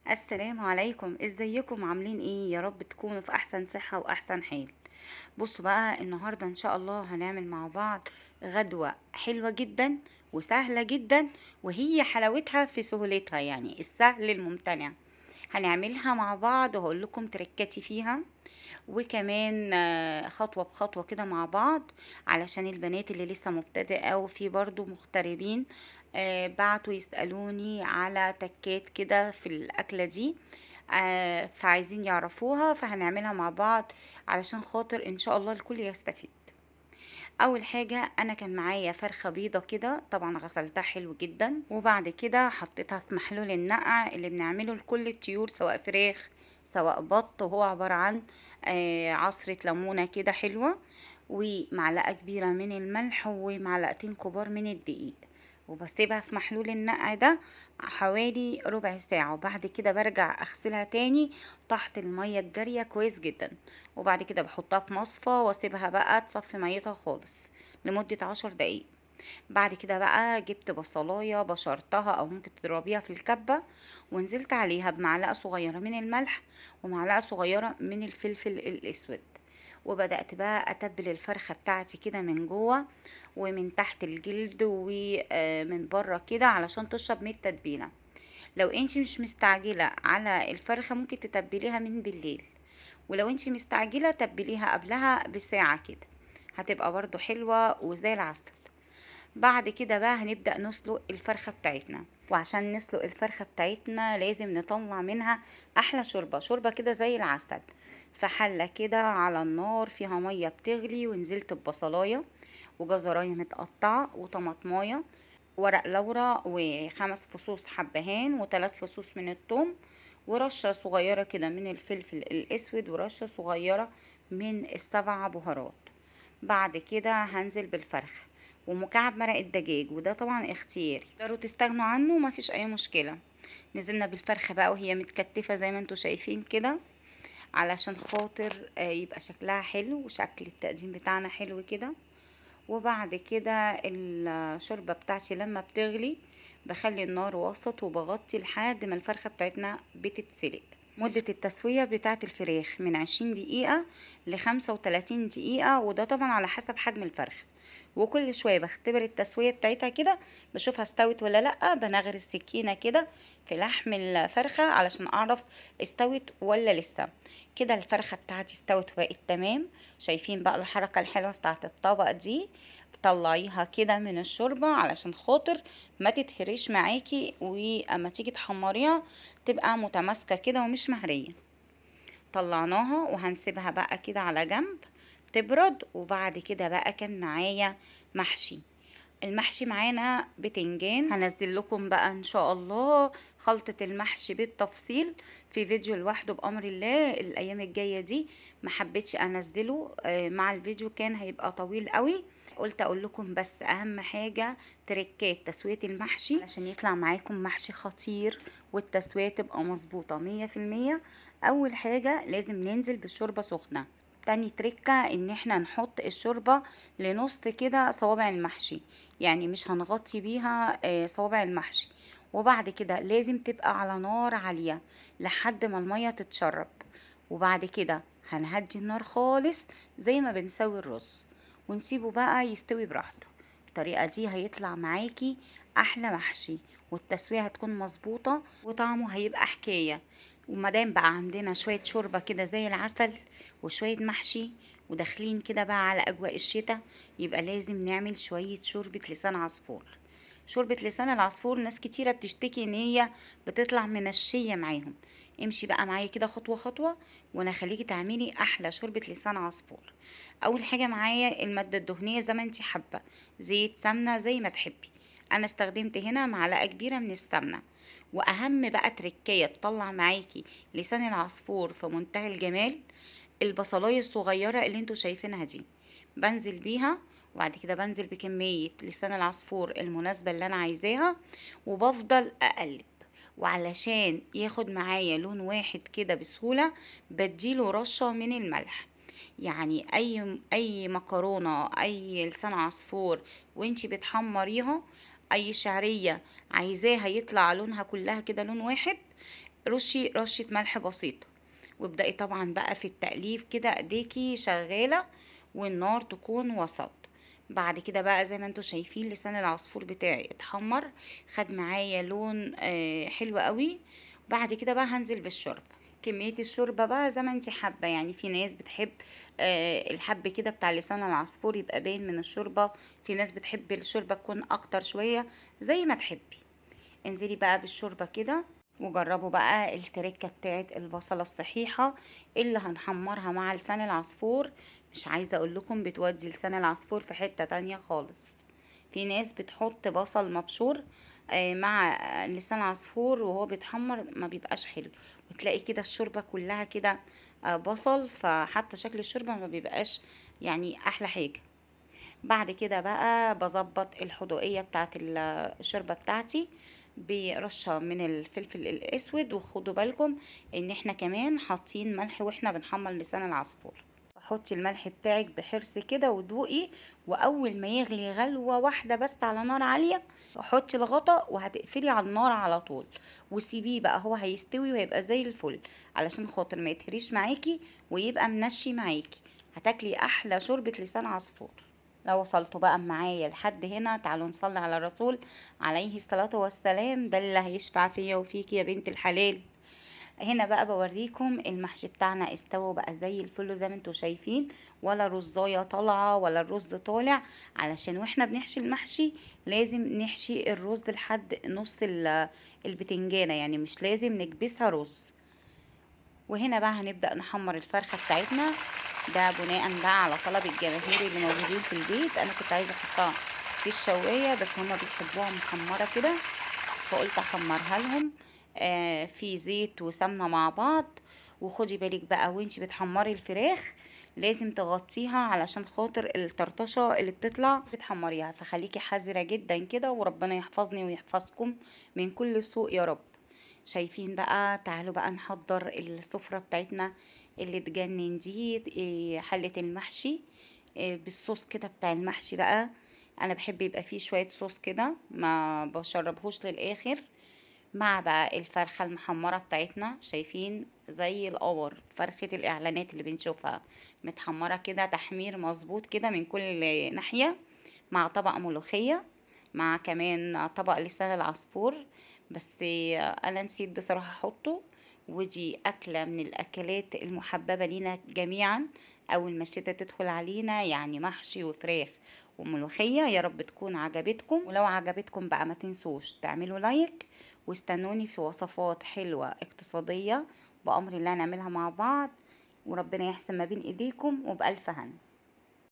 السلام عليكم، ازيكم؟ عاملين ايه؟ يا رب تكونوا في احسن صحة واحسن حال. بصوا بقى، النهاردة ان شاء الله هنعمل مع بعض غدوة حلوة جدا وسهلة جدا، وهي حلاوتها في سهولتها، يعني السهل الممتنع. هنعملها مع بعض وهقول لكم تركاتي فيها، وكمان خطوة بخطوة كده مع بعض، علشان البنات اللي لسه مبتدئة وفي برضو مغتربين بعتوا يسألوني على تكات كده في الأكلة دي. فعايزين يعرفوها، فهنعملها مع بعض علشان خاطر ان شاء الله الكل يستفيد. اول حاجة انا كان معايا فرخة بيضة كده، طبعا غسلتها حلو جدا، وبعد كده حطيتها في محلول النقع اللي بنعمله لكل الطيور سواء فراخ سواء بط، وهو عبارة عن عصرة ليمونة كده حلوة، ومعلقة كبيرة من الملح ومعلقتين كبار من الدقيق، وبسيبها في محلول النقع ده حوالي ربع ساعة، وبعد كده برجع اغسلها تاني تحت المية الجارية كويس جدا، وبعد كده بحطها في مصفى واسيبها بقى تصفي ميتها خالص لمدة 10 دقايق. بعد كده بقى جبت بصلاية بشرتها او ممكن تضربيها في الكبة، ونزلت عليها بمعلقة صغيرة من الملح ومعلقة صغيرة من الفلفل الاسود، وبدأت بقى اتبل الفرخة بتاعتي كده من جوه ومن تحت الجلد ومن بره كده علشان تشرب من التتبيلة. لو انت مش مستعجلة على الفرخة ممكن تتبليها من بالليل، ولو انت مستعجلة تبليها قبلها بساعة كده، هتبقى برضو حلوة وزي العسل. بعد كده بقى هنبدأ نسلق الفرخة بتاعتنا، وعشان نسلق الفرخة بتاعتنا لازم نطلع منها احلى شوربة كده زي العسل. فحلة كده على النار فيها مية بتغلي، ونزلت ببصلاية وجزراية متقطعة وطماطماية، ورق لورا وخمس فصوص حبهان وثلاث فصوص من الثوم، ورشة صغيرة كده من الفلفل الاسود، ورشة صغيرة من السبع بهارات. بعد كده هنزل بالفرخ ومكعب مرق الدجاج، وده طبعا اختياري، تقدروا تستغنوا عنه مفيش اي مشكلة. نزلنا بالفرخة بقى وهي متكتفة زي ما انتوا شايفين كده، علشان خاطر يبقى شكلها حلو وشكل التقديم بتاعنا حلو كده. وبعد كده الشوربة بتاعتي لما بتغلي بخلي النار وسط وبغطي لحد ما الفرخة بتاعتنا بتتسلق. مدة التسوية بتاعت الفراخ من 20 دقيقة ل35 دقيقة، وده طبعا على حسب حجم الفرخ. وكل شوية بختبر التسوية بتاعتها كده، بشوفها استوت ولا لأ، بنغر السكينة كده في لحم الفرخة علشان اعرف استوت ولا لسه. كده الفرخة بتاعتي استوت وبقت تمام. شايفين بقى الحركة الحلوة بتاعت الطبق دي؟ طلعيها كده من الشوربة علشان خاطر ما تتهريش معاكي، واما تيجي تحمريها تبقى متماسكة كده ومش مهرية. طلعناها وهنسيبها بقى كده على جنب تبرد. وبعد كده بقى كان معايا محشي. المحشي معانا بتنجان، هنزل لكم بقى ان شاء الله خلطة المحشي بالتفصيل في فيديو لوحده بأمر الله الايام الجاية دي. ما حبيتش انزله مع الفيديو، كان هيبقى طويل قوي. قلت اقول لكم بس اهم حاجة تركات تسوية المحشي عشان يطلع معاكم محشي خطير والتسوية تبقى مظبوطة 100%. اول حاجة لازم ننزل بالشوربة سخنة. تاني تركة ان احنا نحط الشوربة لنص كده صوابع المحشي، يعني مش هنغطي بيها صوابع المحشي. وبعد كده لازم تبقى على نار عالية لحد ما المية تتشرب، وبعد كده هنهدي النار خالص زي ما بنسوي الرز، ونسيبه بقى يستوي براحته. بالطريقة دي هيطلع معاكي احلى محشي، والتسوية هتكون مظبوطة وطعمه هيبقى حكاية. ومادام بقى عندنا شوية شوربة كده زي العسل وشوية محشي وداخلين كده بقى على اجواء الشتاء، يبقى لازم نعمل شوية شوربة لسان عصفور. شوربة لسان العصفور ناس كتيرة بتشتكي ان هي بتطلع منشية معاهم. امشي بقى معايا كده خطوة خطوة وانا خليكي تعملي احلى شوربة لسان عصفور. اول حاجة معايا المادة الدهنية زي ما انتي حابة، زيت سمنة زي ما تحبي. انا استخدمت هنا معلقة كبيرة من السمنة. واهم بقى تركية تطلع معاكي لسان العصفور في منتهى الجمال، البصلاية الصغيرة اللي انتوا شايفينها دي بنزل بيها، وبعد كده بنزل بكمية لسان العصفور المناسبة اللي انا عايزاها، وبفضل اقلب. وعلشان ياخد معايا لون واحد كده بسهولة بديله رشة من الملح. يعني اي مكرونة اي لسان عصفور وانتي بتحمريها، اي شعرية عايزاها يطلع لونها كلها كده لون واحد، رشي رشة ملح بسيطة، وابدأي طبعا بقى في التقليب كده ايديكي شغالة، والنار تكون وسط. بعد كده بقى زي ما انتوا شايفين لسان العصفور بتاعي اتحمر، خد معايا لون حلو قوي. بعد كده بقى هنزل بالشوربة. كمية الشوربة بقى زي ما انتي حابة، يعني في ناس بتحب الحب كده بتاع لسان العصفور يبقى باين من الشوربة، في ناس بتحب الشوربة تكون اكتر شوية، زي ما تحبي. انزلي بقى بالشوربة كده، وجربوا بقى التركة بتاعت البصلة الصحيحة اللي هنحمرها مع لسان العصفور. مش عايزة اقول لكم بتودي لسان العصفور في حتة تانية خالص. في ناس بتحط بصل مبشور مع لسان عصفور وهو بيتحمر، ما بيبقاش حلو، وتلاقي كده الشوربة كلها كده بصل، فحتى شكل الشوربة ما بيبقاش يعني احلى حاجة. بعد كده بقى بظبط الحدوقية بتاعت الشوربة بتاعتي برشة من الفلفل الاسود، وخدوا بالكم ان احنا كمان حاطين ملح واحنا بنحمر لسان العصفور. حطي الملح بتاعك بحرص كده ودوقي، واول ما يغلي غلوة واحدة بس على نار عالية حطي الغطا وهتقفلي على النار على طول، وسيبيه بقى هو هيستوي وهيبقى زي الفل، علشان خاطر ما يتهريش معاكي ويبقى منشي معاكي. هتاكلي احلى شوربة لسان عصفور. لو وصلتوا بقى معايا لحد هنا تعالوا نصلي على الرسول عليه الصلاة والسلام، ده اللي هيشفع فيا وفيك يا بنت الحلال. هنا بقى بوريكم المحشي بتاعنا استوى بقى زي الفل زي ما انتوا شايفين، ولا رزاية طالعة ولا الرز طالع، علشان واحنا بنحشي المحشي لازم نحشي الرز لحد نص البتنجانة، يعني مش لازم نكبسها رز. وهنا بقى هنبدأ نحمر الفرخة بتاعتنا، ده بناء بقى على طلب الجماهير اللي موجودين في البيت. انا كنت عايزة احطها في الشواية بس هما بيحبوها محمرة كده، فقلت احمرها لهم في زيت وسمنة مع بعض. وخدي بالك بقى وانتي بتحمري الفراخ لازم تغطيها علشان خاطر الطرطشة اللي بتطلع بتحمريها، فخليكي حذرة جدا كده، وربنا يحفظني ويحفظكم من كل سوء يا رب. شايفين بقى؟ تعالوا بقى نحضر السفرة بتاعتنا اللي تجنن دي، حلة المحشي بالصوص كده بتاع المحشي بقى. انا بحب يبقى فيه شوية صوص كده، ما بشربهوش للاخر، مع بقى الفرخة المحمرة بتاعتنا. شايفين زي القمر فرخة الاعلانات اللي بنشوفها، متحمرة كده تحمير مظبوط كده من كل ناحية، مع طبق ملوخية، مع كمان طبق لسان العصفور. بس انا نسيت بصراحة احطه. ودي اكلة من الاكلات المحببة لينا جميعا، اول ما الشتا تدخل علينا يعني محشي وفراخ وملوخية. يا رب تكون عجبتكم، ولو عجبتكم بقى ما تنسوش تعملوا لايك، واستنوني في وصفات حلوة اقتصادية بأمر الله نعملها مع بعض، وربنا يحسن ما بين ايديكم وبألف هنا.